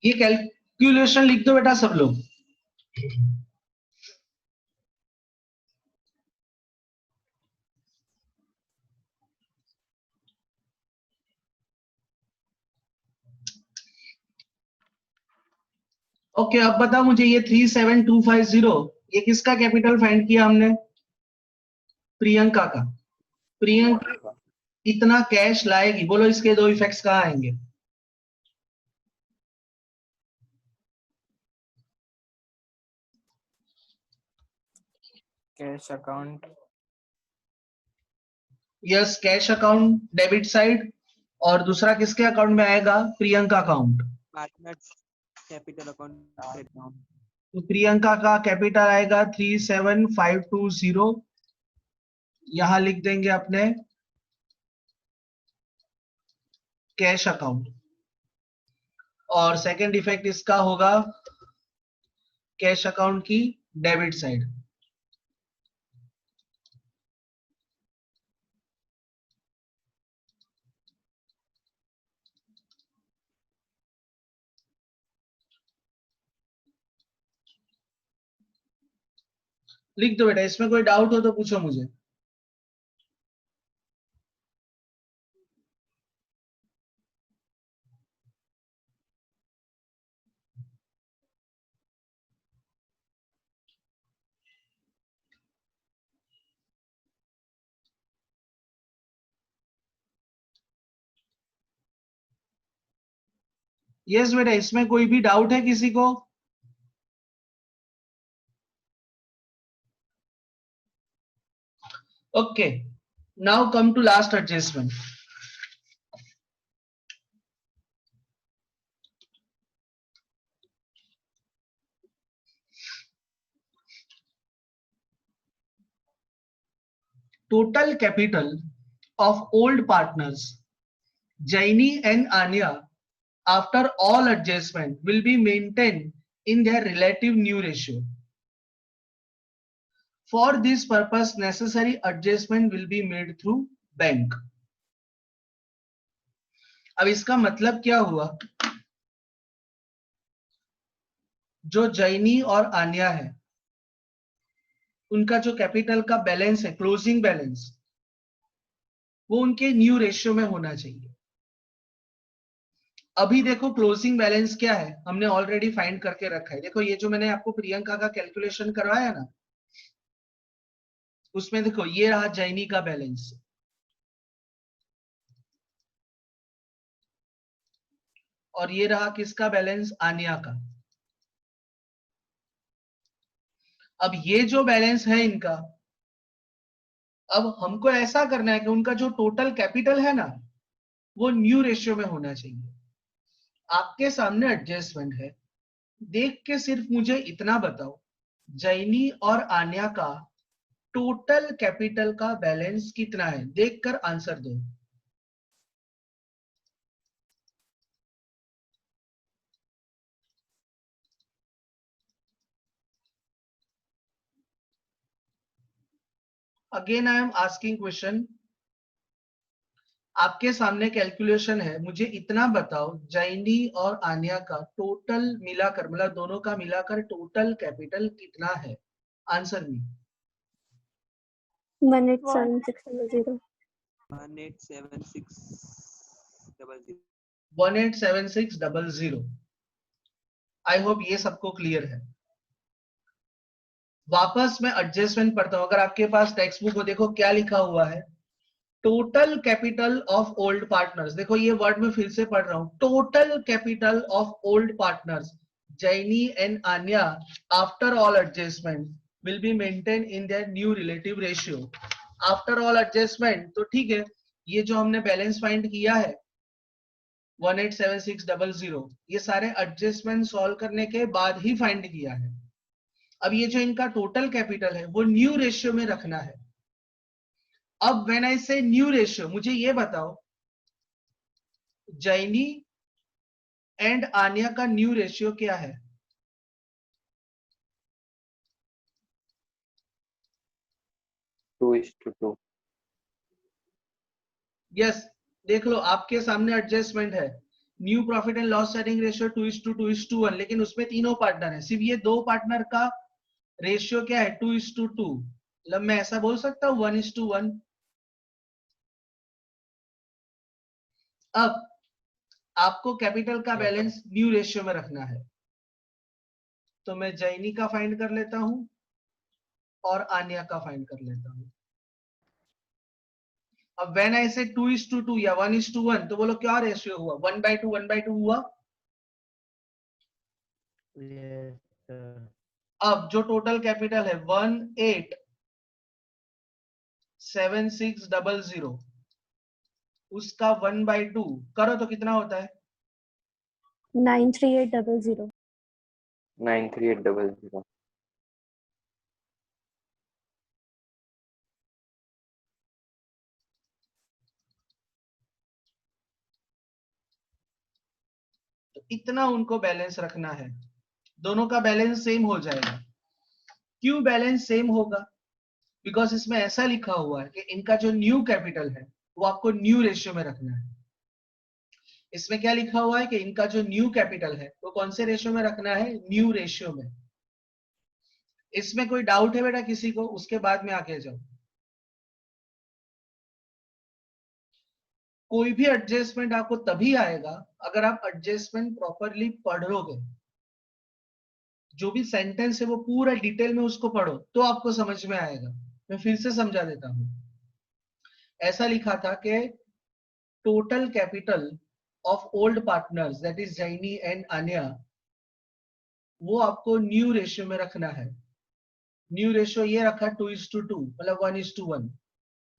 ये कैलकुलेशन लिख दो बेटा सब लोग। ओके, अब बता मुझे ये 37250 ये किसका कैपिटल फाइंड किया हमने? प्रियंका का। प्रियंका इतना कैश लाएगी, बोलो इसके दो इफेक्ट्स कहाँ आएंगे? Cash account, yes, cash account debit side, और दूसरा किसके अकाउंट में आएगा? Priyanka account. Partners capital account. तो प्रियंका का कैपिटल आएगा 37520, यहां लिख देंगे अपने कैश अकाउंट। और सेकंड इफेक्ट इसका होगा कैश अकाउंट की डेबिट साइड। लिख दो बेटा, इसमें कोई डाउट हो तो पूछो मुझे। यस बेटा, इसमें कोई भी डाउट है किसी को? Okay, now come to last adjustment. Total capital of old partners Jaini and Anya after all adjustment will be maintained in their relative new ratio. For this purpose, necessary adjustment will be made through bank. अब इसका मतलब क्या हुआ? जो जैनी और आन्या है, उनका जो कैपिटल का बैलेंस है, क्लोजिंग बैलेंस, वो उनके न्यू रेशियो में होना चाहिए। अभी देखो क्लोजिंग बैलेंस क्या है, हमने ऑलरेडी फाइंड करके रखा है। देखो ये जो मैंने आपको प्रियंका का कैलकुलेशन करवाया ना, उसमें देखो ये रहा जैनी का बैलेंस, और ये रहा किसका बैलेंस? आन्या का। अब ये जो बैलेंस है इनका, अब हमको ऐसा करना है कि उनका जो टोटल कैपिटल है ना, वो न्यू रेशियो में होना चाहिए। आपके सामने एडजस्टमेंट है, देख के सिर्फ मुझे इतना बताओ, जैनी और आन्या का टोटल कैपिटल का बैलेंस कितना है? देखकर आंसर दो। Again I am asking question, आपके सामने कैलकुलेशन है, मुझे इतना बताओ, जैनी और आन्या का टोटल मिलाकर, मतलब दोनों का मिलाकर टोटल कैपिटल कितना है? Answer me. 187600। 187600। 187600। आई होप ये सबको क्लियर है। वापस मैं एडजस्टमेंट पढ़ता हूं, अगर आपके पास टेक्स्ट बुक हो, देखो क्या लिखा हुआ है, total capital of old partners. देखो ये वर्ड मैं फिर से पढ़ रहा हूं, total capital of old partners Jenny and Aanya after all adjustment will be maintain in their new relative ratio. After all adjustment तो ठीक है, ये जो हमने बैलेंस फाइंड किया है 187600, ये सारे एडजस्टमेंट सॉल्व करने के बाद ही फाइंड किया है। अब ये जो इनका टोटल कैपिटल है वो न्यू रेशियो में रखना है। अब व्हेन आई से न्यू रेशियो, मुझे ये बताओ, जैनी एंड आन्या का न्यू रेशियो क्या है? 2:2। यस, देख लो आपके सामने एडजस्टमेंट है, new profit and loss sharing ratio 2:2:1, लेकिन उसमें तीनों पार्टनर है, सिर्फ ये दो पार्टनर का रेशियो क्या है 2:2, मतलब मैं ऐसा बोल सकता हूँ 1:1। अब आपको कैपिटल का बैलेंस न्यू रेशियो में रखना है, तो मैं जैनी का फाइंड कर लेता हूं और आन्या का फाइंड कर लेता हूं। अब व्हेन आई से 2:2 या 1:1, तो बोलो क्या रेशियो हुआ, 1/2 हुआ। Yes, sir. अब जो टोटल कैपिटल है 187600, उसका 1/2 करो तो कितना होता है, 93800. 93800. तो इतना उनको बैलेंस रखना है, दोनों का बैलेंस सेम हो जाएगा। क्यों बैलेंस सेम होगा, बिकॉज इसमें ऐसा लिखा हुआ है कि इनका जो न्यू कैपिटल है वो आपको न्यू रेशियो में रखना है। इसमें क्या लिखा हुआ है कि इनका जो न्यू कैपिटल है वो कौन से रेशियो में रखना है, न्यू रेशियो में। इसमें कोई डाउट है बेटा किसी को, उसके बाद में आगे जाओ। कोई भी एडजस्टमेंट आपको तभी आएगा अगर आप एडजस्टमेंट प्रॉपरली पढ़ोगे, जो भी सेंटेंस है वो पूरा डिटेल में उसको पढ़ो तो आपको समझ में आएगा। मैं फिर से समझा देता हूं। ऐसा लिखा था कि total capital of old partners that is Jenny and Aanya, वो आपको न्यू रेशियो में रखना है। न्यू रेशियो ये रखा 2:2, मतलब 1:1,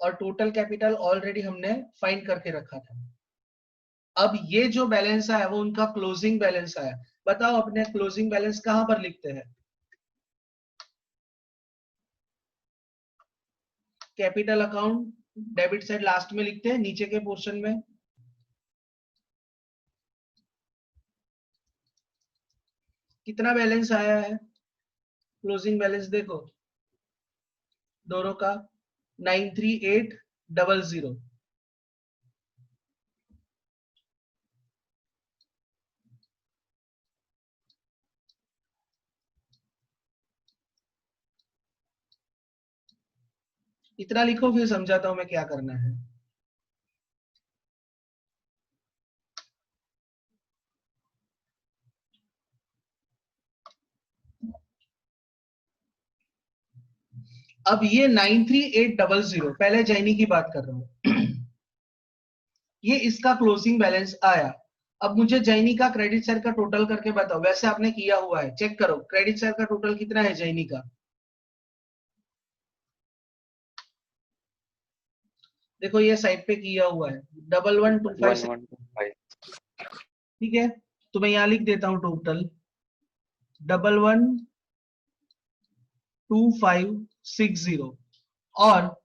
और टोटल कैपिटल ऑलरेडी हमने फाइंड करके रखा था। अब ये जो बैलेंस आया वो उनका क्लोजिंग बैलेंस आया। बताओ अपने क्लोजिंग बैलेंस कहां पर लिखते हैं, capital account debit side last में लिखते हैं, नीचे के पोर्शन में। कितना बैलेंस आया है, क्लोजिंग बैलेंस देखो दोनों का 93800। इतना लिखो, फिर समझाता हूं मैं क्या करना है। अब ये 93800, पहले जैनी की बात कर रहा हूं, ये इसका क्लोजिंग बैलेंस आया। अब मुझे जैनी का क्रेडिट साइड का टोटल करके बताओ, वैसे आपने किया हुआ है, चेक करो क्रेडिट साइड का टोटल कितना है जैनी का। देखो ये साइड पे किया हुआ है 11256, 1125. ठीक है। तो मैं यहां लिख देता हूं टोटल 112560, और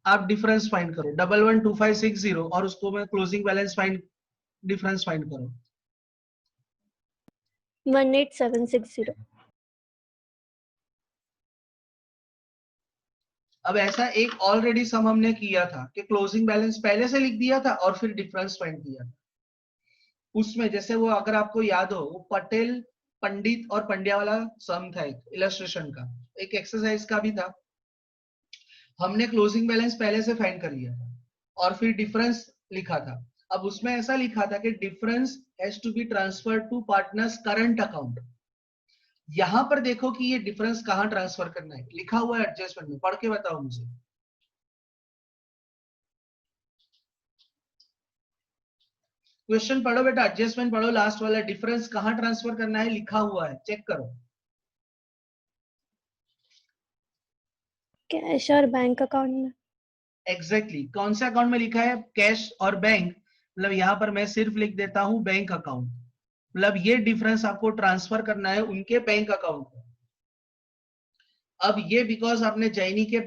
आप डिफरेंस फाइंड करो 112560, और उसको मैं closing balance find, difference find करो। 18760. अब ऐसा एक ऑलरेडी सम हमने किया था कि क्लोजिंग बैलेंस पहले से लिख दिया था और फिर डिफरेंस फाइंड किया था। उसमें जैसे वो अगर आपको याद हो, वो पटेल पंडित और पंड्या वाला सम था, एक इलस्ट्रेशन का, एक एक्सरसाइज का भी था। हमने क्लोजिंग बैलेंस पहले से फाइंड कर लिया था और फिर डिफरेंस लिखा था। अब उसमें ऐसा लिखा था कि difference has to be transferred to partners current account. यहां पर देखो कि ये डिफरेंस कहां ट्रांसफर करना है, लिखा हुआ है एडजस्टमेंट में, पढ़ के बताओ मुझे। क्वेश्चन पढ़ो बेटा, एडजस्टमेंट पढ़ो, लास्ट वाला डिफरेंस कहां ट्रांसफर करना है लिखा हुआ है, चेक करो। कैश और बैंक अकाउंट में. एग्जैक्टली कौन से अकाउंट में लिखा है, कैश और बैंक, मतलब यहां पर मैं सिर्फ लिख देता हूं बैंक अकाउंट, मतलब ये डिफरेंस आपको ट्रांसफर करना है उनके बैंक अकाउंट में। अब ये बिकॉज आपने जैनी के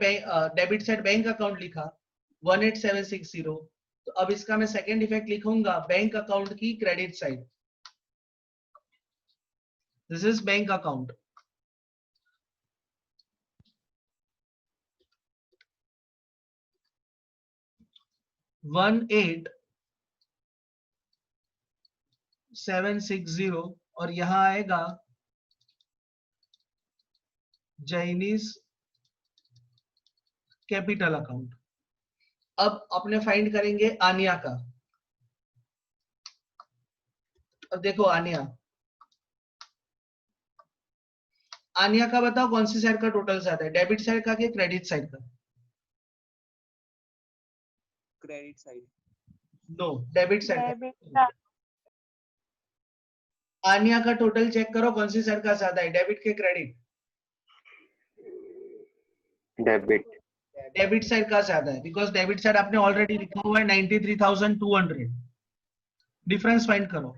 डेबिट साइड बैंक अकाउंट लिखा 18760, तो अब इसका मैं सेकेंड इफेक्ट लिखूंगा बैंक अकाउंट की credit side, this is bank account. 760 और यहां आएगा जैनीस कैपिटल अकाउंट। अब अपने फाइंड करेंगे आनिया का। अब देखो आनिया का बताओ कौन सी साइड का टोटल ज्यादा है, डेबिट साइड का कि क्रेडिट साइड का? Credit side. No, debit side debit का। आनिया का टोटल चेक करो कौन सी साइड का ज्यादा है, डेबिट के क्रेडिट? डेबिट। डेबिट साइड का ज्यादा है, बिकॉज डेबिट साइड आपने ऑलरेडी लिखा हुआ है 93,200। डिफरेंस फाइंड करो।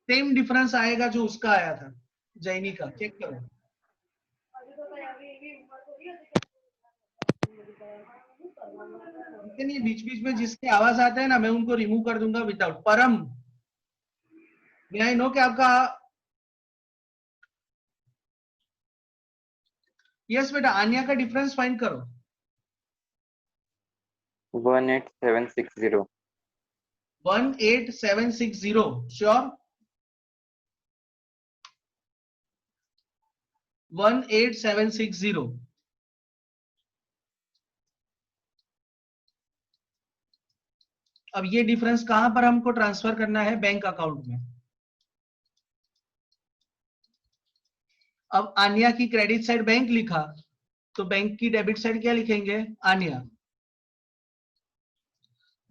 सेम डिफरेंस आएगा जो उसका आया था जैनी का, चेक करो। इतनी बीच बीच में जिसके आवाज आते हैं ना, मैं उनको रिमूव कर दूंगा विदाउट। परम, नो कि आपका यस बेटा, आनिया का डिफरेंस फाइंड करो। 18760। 18760 श्योर? 18760। अब ये डिफरेंस कहां पर हमको ट्रांसफर करना है? बैंक अकाउंट में। अब आनिया की क्रेडिट साइड बैंक लिखा, तो बैंक की डेबिट साइड क्या लिखेंगे? Aanya.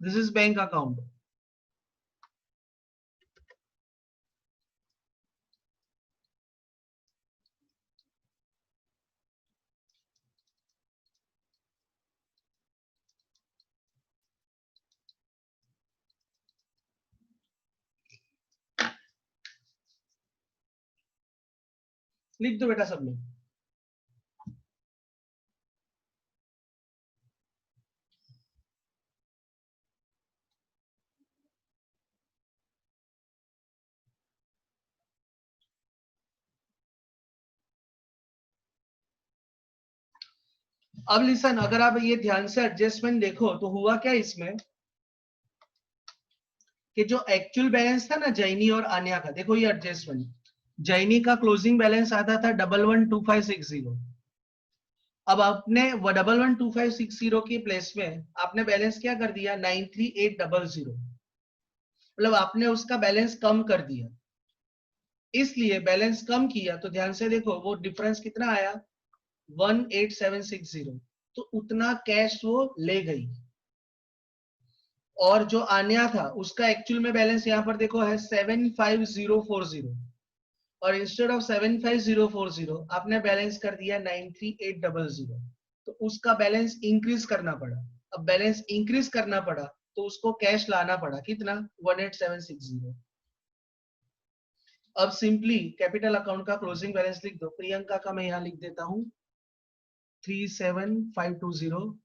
This is bank account. लिख दो बेटा सब लोग। अब लिसन, अगर आप ये ध्यान से एडजस्टमेंट देखो तो हुआ क्या इसमें कि जो एक्चुअल बैलेंस था ना जैनी और आन्या का, देखो ये एडजस्टमेंट, जैनी का क्लोजिंग बैलेंस आता था 112560। अब आपने 112560 की प्लेस में आपने बैलेंस क्या कर दिया? 93800। मतलब आपने उसका बैलेंस कम कर दिया। इसलिए बैलेंस कम किया तो ध्यान से देखो वो डिफरेंस कितना आया? 18760। तो उतना कैश वो ले गई। और जो आन्या था उसका एक्चुअल में बैलेंस यहां पर देखो है 75040, और इंस्टेड ऑफ 75040 आपने बैलेंस कर दिया 93800। तो उसका बैलेंस इंक्रीज करना पड़ा। अब बैलेंस इंक्रीज करना पड़ा तो उसको कैश लाना पड़ा, कितना? 18760। अब सिंपली कैपिटल अकाउंट का क्लोजिंग बैलेंस लिख दो। प्रियंका का मैं यहां लिख देता हूं 37520।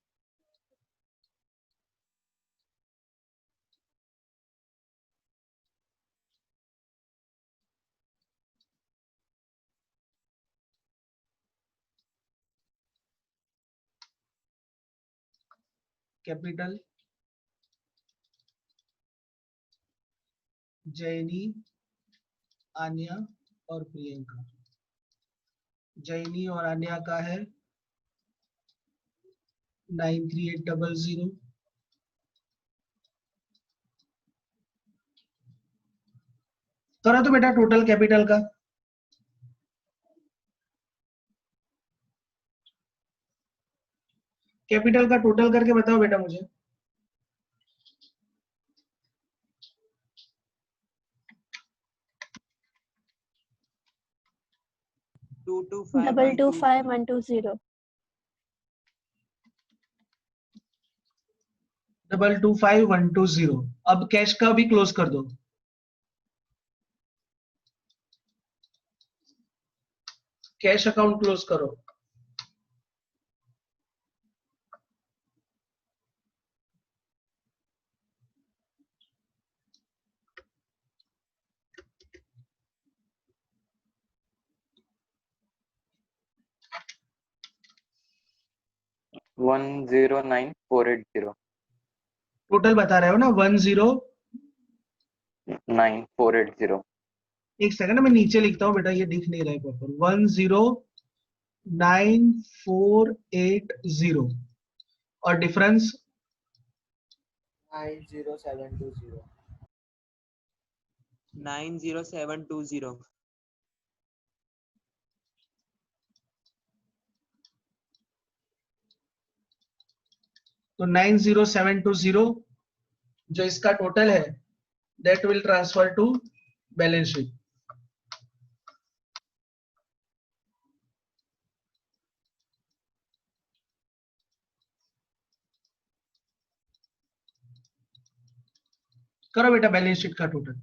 कैपिटल जैनी, आन्या और प्रियंका। जैनी और आन्या का है 93800। करो तो बेटा टोटल कैपिटल का। कैपिटल का टोटल करके बताओ बेटा मुझे। Two two five 225120। 225120। अब कैश का भी क्लोज कर दो। कैश अकाउंट क्लोज करो। वन 109,480। टोटल बता रहे हो ना? 10 9480. एक सेकंड मैं नीचे लिखता हूँ बेटा, ये दिख नहीं रहा है प्रॉपर। 109480 और डिफरेंस 90720. 90720. तो 90720 जो इसका टोटल है that will transfer to balance sheet. करो बेटा बैलेंस शीट का टोटल।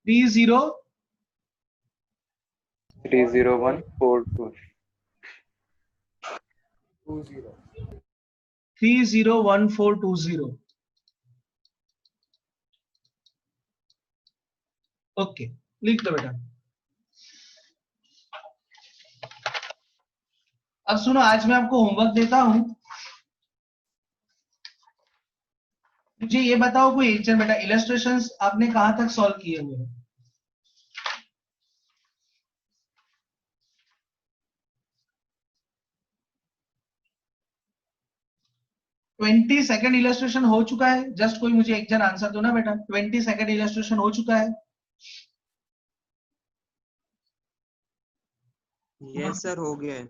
301420. 30142. 301420। ओके, लिख दो बेटा। अब सुनो, आज मैं आपको होमवर्क देता हूं। मुझे ये बताओ कोई एक जन बेटा, इलस्ट्रेशंस आपने कहां तक सॉल्व किए हुए हैं? ट्वेंटी सेकेंड इलस्ट्रेशन हो चुका है? जस्ट कोई मुझे एक जन आंसर दो ना बेटा। 20 सेकेंड इलस्ट्रेशन हो चुका है? यस सर, हो गया है।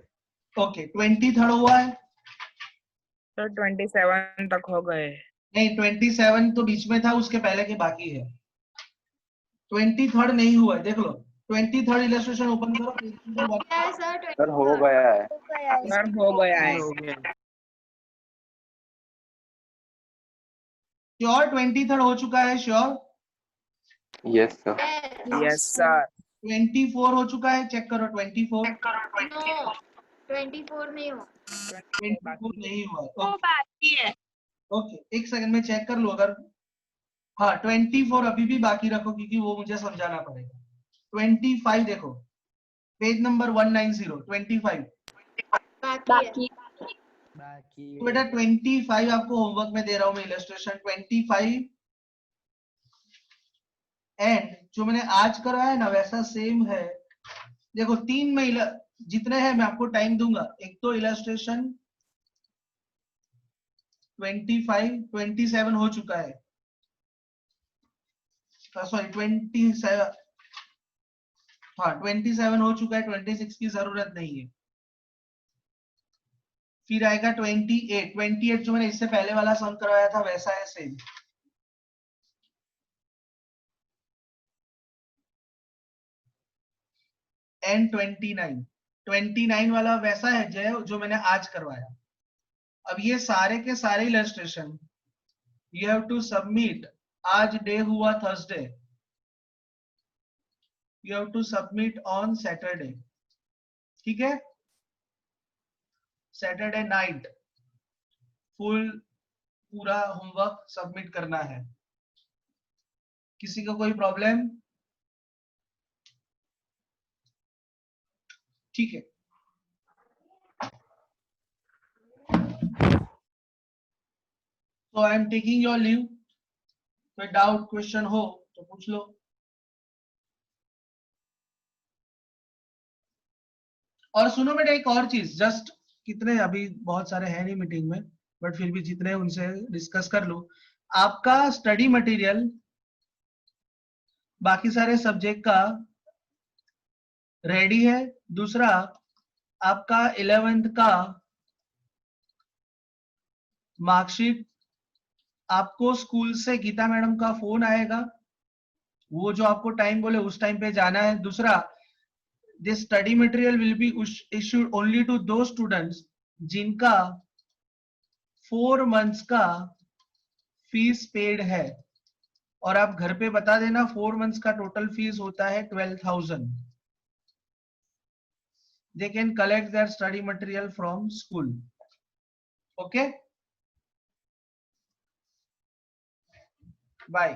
ओके, 23rd हुआ है? सर 27 तक हो गए। नहीं, 27 तो बीच में था, उसके पहले के बाकी है। 23rd नहीं हुआ है, देख लो। 23rd इलस्ट्रेशन ओपन करो। सर हो गया है. सर हो गया है। हो गया है। श्योर 23rd हो चुका है? Sure? Yes sir. Yes sir. 24 हो चुका है? चेक करो 24। 24 नहीं हो। 24 नहीं हुआ है। बाकी है। ओके, एक सेकंड में चेक कर लो अगर। हाँ, 24 अभी भी बाकी रखो क्योंकि वो मुझे समझाना पड़ेगा। 25 देखो, पेज नंबर 190, 25। बाकी तो बेटा 25 आपको होमवर्क में दे रहा हूं मैं, इलस्ट्रेशन 25। एंड जो मैंने आज कराया ना वैसा सेम है। देखो 3 में जितने हैं मैं आपको टाइम दूंगा। एक तो इलस्ट्रेशन 25, 27 हो चुका है। सॉरी 27, हाँ 27 हो चुका है। 26 की जरूरत नहीं है। फिर आएगा 28। 28 जो मैंने इससे पहले वाला सम करवाया था वैसा है सेम। एंड 29 वाला वैसा है जय जो मैंने आज करवाया। अब ये सारे के सारे illustration you have to submit. आज डे हुआ Thursday, you have to submit on Saturday. ठीक है, सैटरडे नाइट फुल पूरा होमवर्क सबमिट करना है। किसी को कोई प्रॉब्लम? ठीक है, so I am taking your leave। कोई डाउट क्वेश्चन हो तो पूछ लो। और सुनो बेटा एक और चीज, जस्ट कितने अभी बहुत सारे हैं नहीं मीटिंग में, बट फिर भी जितने उनसे डिस्कस कर लो। आपका स्टडी मटेरियल बाकी सारे सब्जेक्ट का रेडी है। दूसरा आपका 11th का मार्कशीट आपको स्कूल से गीता मैडम का फोन आएगा, वो जो आपको टाइम बोले उस टाइम पे जाना है। दूसरा, this study material will be issued only to दो स्टूडेंट्स जिनका 4 months का फीस पेड है। और आप घर पे बता देना 4 months का टोटल फीस होता है 12,000। They can collect their study material from school. Okay, bye.